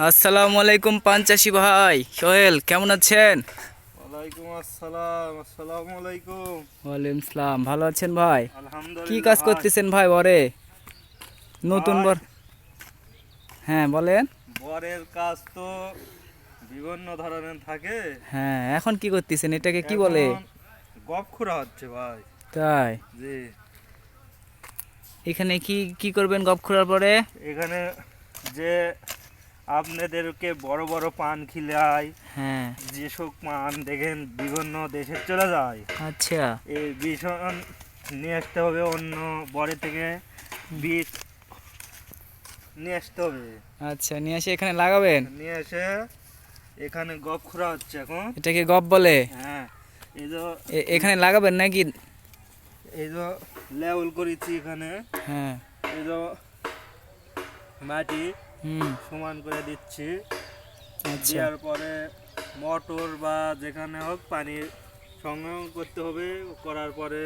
আসসালামু আলাইকুম পাঞ্চাশি ভাই। সোহেল কেমন আছেন? ওয়ালাইকুম আসসালাম। আসসালামু আলাইকুম। ওয়ালাইকুম সালাম। ভালো আছেন ভাই? কি আলহামদুলিল্লাহ কাজ ভাই। করতেছেন ভাই বরে? নতুন ভাই বর, হ্যাঁ বলেন। বরের কাজ তো বিভিন্ন ধরনের থাকে। হ্যাঁ, এখন কি করতেছেন? এটাকে কি বলে? এখন গপ খুঁড়া হচ্ছে ভাই। তাই? জি, এখানে কি কি করবেন গপ খোঁড়ার পরে? এখানে যে আপনাদেরকে বড় বড় পান খিলায়, হ্যাঁ। যেসব পান দেখেন বিভিন্ন দেশে চলে যায়, আচ্ছা। এই ভীষণ নিয়ে আসতে হবে অন্য বরে থেকে, বীজ নিয়ে আসতে হবে। আচ্ছা, নিয়ে এসে এখানে লাগাবেন। নিয়ে এসে এখানে গপ খোঁড়া হচ্ছে এখন। এটাকে গপ বলে? হ্যাঁ, এই যে এখানে লাগাবেন নাকি? এই যে লেভেল করেছি এখানে, হ্যাঁ। এই যে মাটি হুম। সমান করে দিচ্ছি। আচ্ছা। দেওয়ার পরে মোটর বা যেখানে হোক পানি সংগ্রহ করতে হবে। করার পরে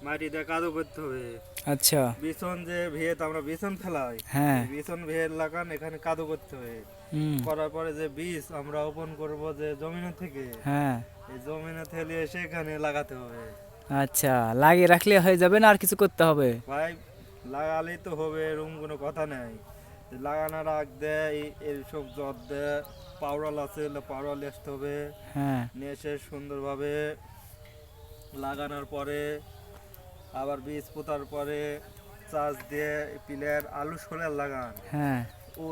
মাটিতে কাদো করতে হবে। আচ্ছা। বিছন যে ভিত আমরা বিছন ফেলাই, হ্যাঁ। এই বিছন ভিত লাগান এখানে কাদো করতে হবে। হুম। করার পরে যে বীজ আমরা রোপণ করব যে জমিনে থেকে, হ্যাঁ। এই জমিনে ঠেলে এসে এখানে লাগাতে হবে। আচ্ছা, লাগিয়ে রাখলে হয়ে যাবে না আর কিছু করতে হবে? ভাই লাগালেই তো হবে, এরকম কোনো কথা নেই। লাগানোর আগ দেয় এইসব জট দেয়, পাউডার আছে, পাউডার আসতে হবে। হ্যাঁ। নিয়ে এসে সুন্দরভাবে লাগানোর পরে আবার বীজ পোতার পরে চাষ দিয়ে পিলার আলু সোলার লাগান, হ্যাঁ। ও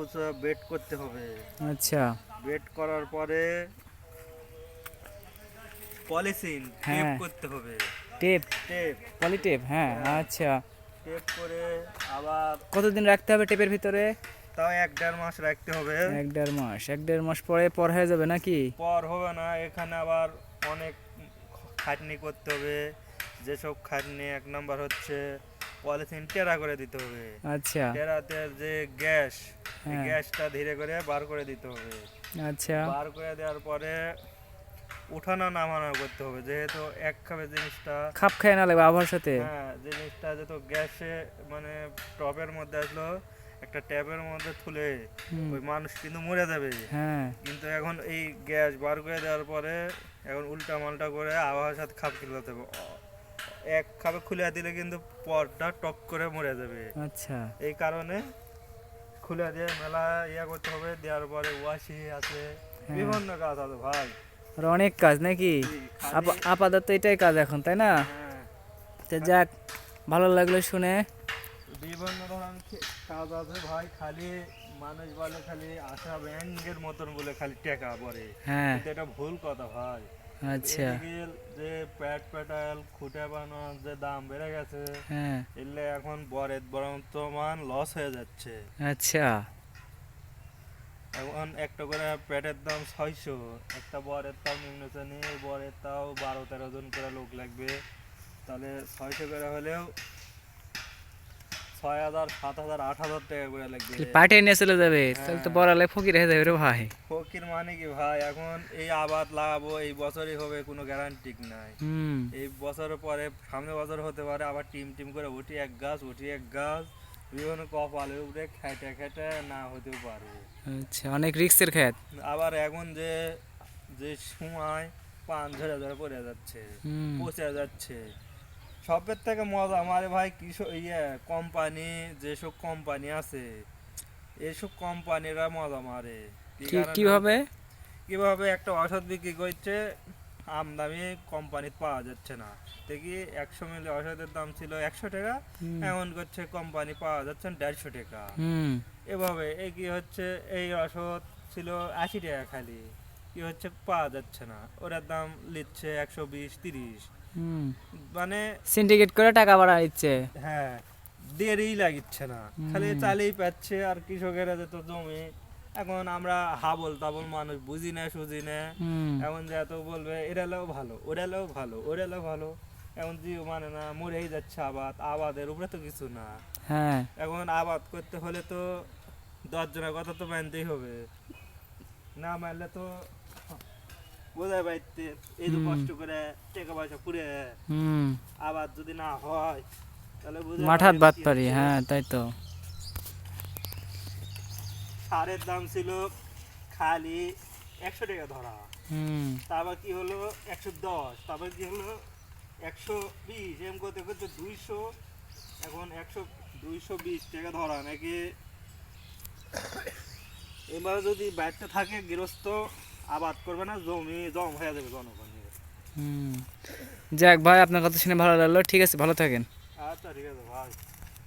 বেড করতে হবে। আচ্ছা। বেড করার পরে পলিথিন টেপ হ্যাঁ। করতে হবে। টেপ? টেপ, পলিটেপ, হ্যাঁ। হ্যাঁ, আচ্ছা। টেপ করে আবার কতদিন রাখতে হবে টেপের ভিতরে? তাও 1-1.5 মাস রাখতে হবে। এক দেড় মাস? এক দেড় মাস পরে পর হয়ে যাবে নাকি? পর হবে না, এখানে আবার অনেক খাটনি করতে হবে। যেসব খাটনি, 1 নম্বর হচ্ছে পলিথিন টেরা করে দিতে হবে। আচ্ছা। টেরাতে যে গ্যাস, এই হ্যাঁ। গ্যাসটা ধীরে করে বার করে দিতে হবে। আচ্ছা। বার করে দেওয়ার পরে উঠানো নামানো করতে হবে, যেহেতু এক খাবে জিনিসটা। খাপ খায় না লাগবে আবহাওয়ার সাথে? হ্যাঁ, জিনিসটা যেহেতু গ্যাসে মানে টপের মধ্যে আসলো, একটা ট্যাপের মধ্যে তুলে হুম। ওই মানুষ কিন্তু মরে যাবে। হ্যাঁ। কিন্তু এখন এই গ্যাস বার করে দেওয়ার পরে এখন উল্টা মাল্টা করে আবহাওয়ার সাথে খাপ খেলাতে হবে। এক খাপে খুলে দিলে কিন্তু পরটা টক করে মরে যাবে। আচ্ছা। এই কারণে খুলে দিয়ে মেলা ইয়া করতে হবে। দেওয়ার পরে ওয়াশি আছে, হ্যাঁ। বিভিন্ন কাজ আছে ভাই। আর অনেক কাজ নাকি? জি, খালি আপাতত এটাই কাজ এখন, তাই না? হ্যাঁ, তো যাক, ভালো লাগলো শুনে। বিভিন্ন ধরনের কাজ আছে ভাই। খালি মানুষ বলে খালি আশা ব্যাংকের মতন বলে খালি টাকা পরে, হ্যাঁ। কিন্তু এটা ভুল কথা ভাই। আচ্ছা। এদিকে যে প্যাটাল খুঁটে বানানোর যে দাম বেড়ে গেছে, হ্যাঁ। এলে এখন বর্তমান লস হয়ে যাচ্ছে। আচ্ছা। এখন একটা করে প্যাটের দাম 600, একটা বরের তাও নিম্ন শ্রেণী, বরের তাও 12-13 জন করে লোক লাগবে। তাহলে 600 করে হলেও 6,000, 7,000, 8,000 টাকা করে লাগবে। পাঠিয়ে নিয়ে চলে যাবে, তাহলে তো হ্যাঁ, বড়ালে ফকির হয়ে যাবে রে ভাই। ফকির মানে কি ভাই, এখন এই আবাদ লাগাবো এই বছরই হবে কোনো গ্যারান্টি নাই। হুম। এই বছরের পরে সামনের বছর হতে পারে আবার টিম টিম করে উঠি এক গাছ, উঠি এক গাছ, বিভিন্ন কপালের উপরে খেটে খেটে না হতেও পারে। আচ্ছা, অনেক রিস্কের খেত। আবার এখন যে যে সময় পান ঝরে ঝরে পড়ে যাচ্ছে, হুম। পচে যাচ্ছে, সবের থেকে মজা আমারে ভাই কৃষক কোম্পানি, যেসব কোম্পানি আছে এইসব কোম্পানিরা মজা মারে। কি কারণে? কিভাবে? কিভাবে একটা ওষুধ বিক্রি করছে, আমদামি কোম্পানিতে পাওয়া যাচ্ছে না, দেখি 100 মিলি ওষুধের দাম ছিল 100 টাকা, হুম। এমন করছে কোম্পানি পাওয়া যাচ্ছে 150 টাকা। হুম। এভাবে এই কি হচ্ছে, এই ওষুধ ছিল 80 টাকা খালি, কি হচ্ছে পাওয়া যাচ্ছে না, ওটার দাম নিচ্ছে 120-30। হুম। মানে সিন্ডিকেট করে টাকা বাড়া দিচ্ছে। হ্যাঁ, দেরি লাগিচ্ছে না, খালি হুম। চালিয়ে পাচ্ছে। আর কৃষকেরা যে তো জমি, এখন আমরা হাবল তাবল মানুষ বুঝি না সুঝি না, হুম। এখন যে এত বলবে এরালেও ভালো, ওরালেও ভালো, ওরালেও ভালো, এখন জিও মানে না, মরেই যাচ্ছে আবাদ। আবাদের উপরে তো কিছু না। হ্যাঁ। এখন আবাদ করতে হলে তো 10 জনের কথা তো মানতেই হবে, না মানলে তো বোঝায় বাড়িতে এই যে হুম। কষ্ট করে টাকা পয়সা পুড়ে হুম। আবাদ যদি না হয়, তাহলে বোঝায় মাঠাত বাড়ির বাদ কি পারি, হচ্ছে। হ্যাঁ তাই তো। সারের দাম ছিল খালি 100 টাকা ধরা, হুম। তারপর কি হলো 110, তারপর কি হলো 120, এম করতে করতে 200, এখন 220 টাকা ধরা নাকি। এবার যদি বাড়তে থাকে গৃহস্থ আবাদ করবে না, জমি জম হয়ে যাবে জনগণের। হুম। যাক ভাই, আপনার কথা শুনে ভালো লাগলো। ঠিক আছে, ভালো থাকেন। আচ্ছা ঠিক আছে ভাই।